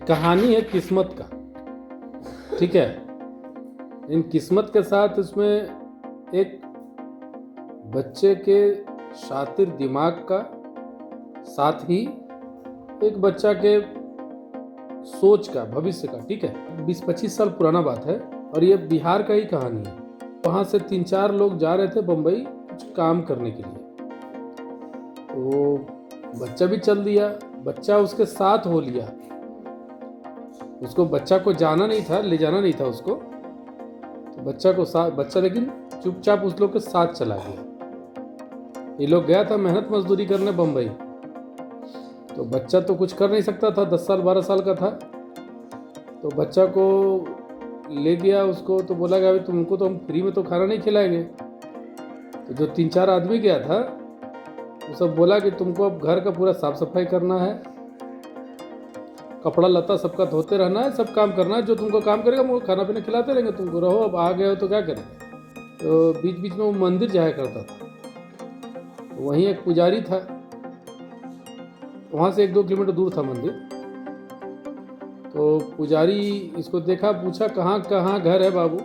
कहानी है किस्मत का, ठीक है। इन किस्मत के साथ इसमें एक बच्चे के शातिर दिमाग का, साथ ही एक बच्चा के सोच का, भविष्य का, ठीक है। 20-25 साल पुराना बात है और ये बिहार का ही कहानी है। वहाँ से 3-4 लोग जा रहे थे बम्बई कुछ काम करने के लिए, तो बच्चा भी चल दिया, बच्चा उसके साथ हो लिया। उसको बच्चा को जाना नहीं था, ले जाना नहीं था उसको, तो बच्चा को साथ, बच्चा लेकिन चुपचाप उस लोग के साथ चला गया। ये लोग गया था मेहनत मजदूरी करने बम्बई, तो बच्चा तो कुछ कर नहीं सकता था, 10 साल 12 साल का था। तो बच्चा को ले गया उसको, तो बोला गया तुमको तो हम फ्री में तो खाना नहीं खिलाएंगे। तो जो 3-4 आदमी गया था वो सब बोला कि तुमको अब घर का पूरा साफ सफाई करना है, कपड़ा लत्ता सबका धोते रहना है, सब काम करना है। जो तुमको काम करेगा वो खाना पीना खिलाते रहेंगे तुमको, रहो। अब आ गए हो तो क्या करेंगे। तो बीच बीच में वो मंदिर जाया करता था, तो वहीं एक पुजारी था, वहाँ से 1-2 किलोमीटर दूर था मंदिर। तो पुजारी इसको देखा, पूछा कहाँ कहाँ घर है बाबू।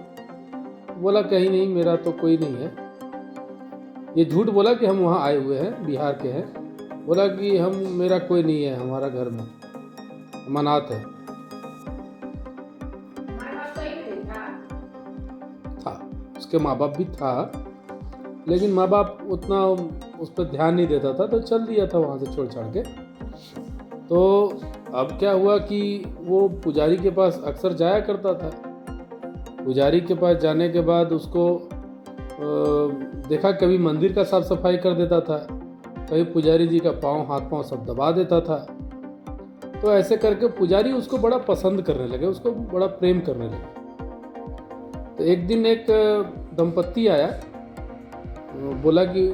बोला कहीं नहीं, मेरा तो कोई नहीं है। ये झूठ बोला कि हम वहाँ आए हुए हैं, बिहार के हैं। बोला कि मेरा कोई नहीं है हमारा घर में, हम अनाथ है। था, उसके माँ बाप भी था, लेकिन माँ बाप उतना उस पर ध्यान नहीं देता था, तो चल दिया था वहाँ से छोड़ छाड़ के। तो अब क्या हुआ कि वो पुजारी के पास अक्सर जाया करता था। पुजारी के पास जाने के बाद उसको देखा, कभी मंदिर का साफ सफाई कर देता था, कभी पुजारी जी का हाथ पाँव सब दबा देता था। तो ऐसे करके पुजारी उसको बड़ा पसंद करने लगे, उसको बड़ा प्रेम करने लगे। तो एक दिन एक दंपत्ति आया, बोला कि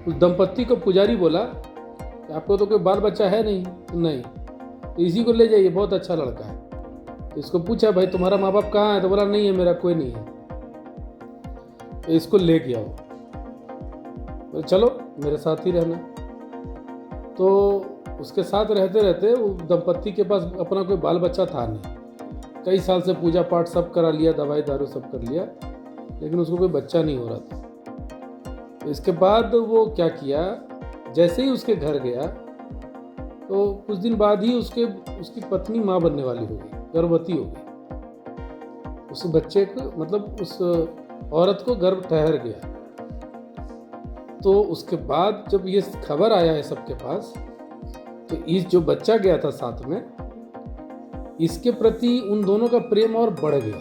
उस दंपत्ति को पुजारी बोला कि आपको तो कोई बाल बच्चा है नहीं। नहीं, तो इसी को ले जाइए, बहुत अच्छा लड़का है। तो इसको पूछा भाई तुम्हारा माँ बाप कहाँ है, तो बोला नहीं है, मेरा कोई नहीं है। तो इसको ले गया वो, तो चलो मेरे साथ ही रहना। तो उसके साथ रहते रहते वो दंपत्ति के पास अपना कोई बाल बच्चा था नहीं। कई साल से पूजा पाठ सब करा लिया, दवाई दारू सब कर लिया, लेकिन उसको कोई बच्चा नहीं हो रहा था। तो इसके बाद वो क्या किया, जैसे ही उसके घर गया तो कुछ दिन बाद ही उसकी पत्नी माँ बनने वाली हो गई, गर्भवती हो गई। उस बच्चे को, मतलब उस औरत को गर्भ ठहर गया। तो उसके बाद जब ये खबर आया है सबके पास, तो इस जो बच्चा गया था साथ में, इसके प्रति उन दोनों का प्रेम और बढ़ गया।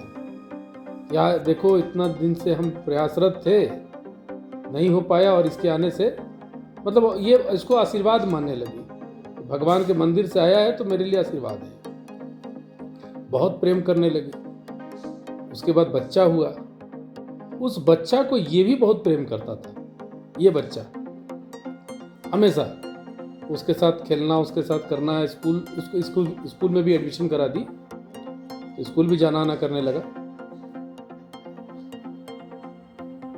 या देखो, इतना दिन से हम प्रयासरत थे, नहीं हो पाया, और इसके आने से मतलब ये इसको आशीर्वाद मानने लगी। भगवान के मंदिर से आया है तो मेरे लिए आशीर्वाद है। बहुत प्रेम करने लगी। उसके बाद बच्चा हुआ। उस बच्चा को ये भी बहुत प्रेम करता था। ये बच्चा हमेशा उसके साथ खेलना, उसके साथ करना है। उसको स्कूल में भी एडमिशन करा दी, तो स्कूल भी जाना आना करने लगा।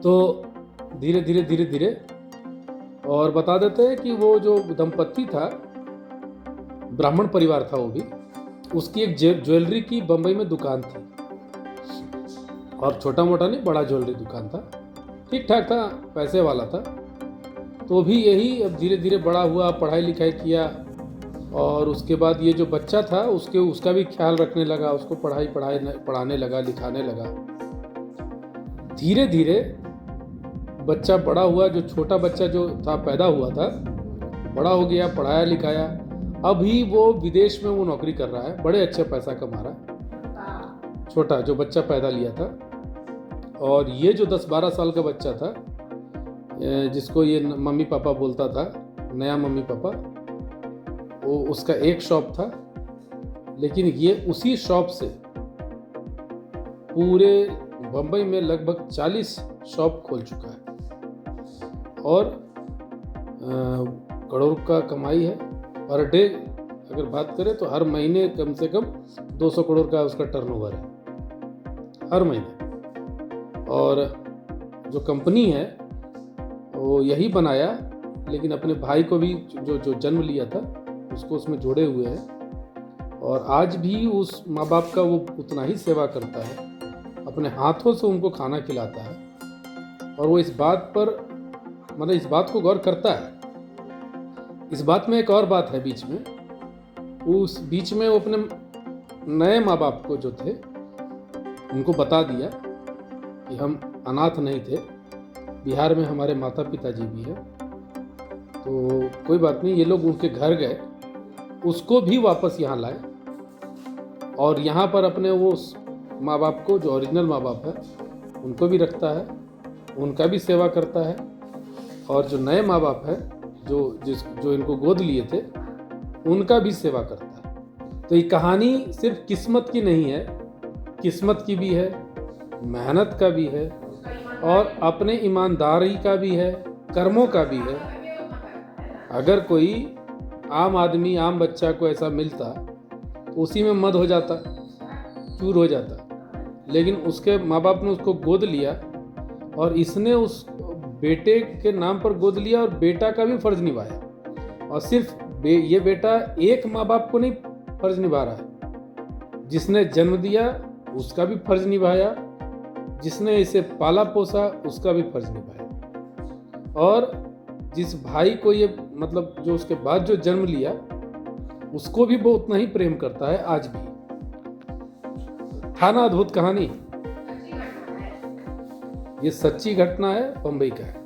तो धीरे धीरे धीरे धीरे, और बता देते हैं कि वो जो दंपत्ति था, ब्राह्मण परिवार था वो भी, उसकी एक ज्वेलरी की बम्बई में दुकान थी, और छोटा मोटा नहीं, बड़ा ज्वेलरी दुकान था, ठीक ठाक था, पैसे वाला था। तो भी यही अब धीरे धीरे बड़ा हुआ, पढ़ाई लिखाई किया, और उसके बाद ये जो बच्चा था उसका भी ख्याल रखने लगा, उसको पढ़ाने लगा, लिखाने लगा। धीरे धीरे बच्चा बड़ा हुआ, जो छोटा बच्चा जो था पैदा हुआ था, बड़ा हो गया, पढ़ाया लिखाया। अभी वो विदेश में वो नौकरी कर रहा है, बड़े अच्छे पैसा कमा रहा है, छोटा जो बच्चा पैदा लिया था। और ये जो 10-12 साल का बच्चा था, जिसको ये मम्मी पापा बोलता था, नया मम्मी पापा, वो उसका एक शॉप था, लेकिन ये उसी शॉप से पूरे बम्बई में लगभग 40 शॉप खोल चुका है, और करोड़ का कमाई है। पर डे अगर बात करें तो हर महीने कम से कम 200 करोड़ का उसका टर्नओवर है, हर महीने। और जो कंपनी है वो यही बनाया, लेकिन अपने भाई को भी जो जन्म लिया था उसको उसमें जोड़े हुए हैं। और आज भी उस माँ बाप का वो उतना ही सेवा करता है, अपने हाथों से उनको खाना खिलाता है। और वो इस बात पर मतलब इस बात को गौर करता है। इस बात में एक और बात है बीच में, उस बीच में वो अपने नए माँ बाप को जो थे उनको बता दिया कि हम अनाथ नहीं थे, बिहार में हमारे माता पिता जी भी हैं, तो कोई बात नहीं। ये लोग उनके घर गए, उसको भी वापस यहाँ लाए और यहाँ पर अपने वो माँ बाप को, जो ओरिजिनल माँ बाप है, उनको भी रखता है, उनका भी सेवा करता है। और जो नए माँ बाप है जो इनको गोद लिए थे, उनका भी सेवा करता है। तो ये कहानी सिर्फ किस्मत की नहीं है, किस्मत की भी है, मेहनत का भी है और अपने ईमानदारी का भी है, कर्मों का भी है। अगर कोई आम आदमी, आम बच्चा को ऐसा मिलता तो उसी में मद हो जाता, चूर हो जाता। लेकिन उसके माँ बाप ने उसको गोद लिया और इसने उस बेटे के नाम पर गोद लिया और बेटा का भी फर्ज निभाया। और सिर्फ ये बेटा एक माँ बाप को नहीं फर्ज निभा रहा है, जिसने जन्म दिया उसका भी फर्ज निभाया, जिसने इसे पाला पोसा उसका भी फर्ज निभाया। और जिस भाई को ये मतलब जो उसके बाद जो जन्म लिया, उसको भी वो उतना ही प्रेम करता है आज भी। था ना अद्भुत कहानी? ये सच्ची घटना है, बम्बई का है।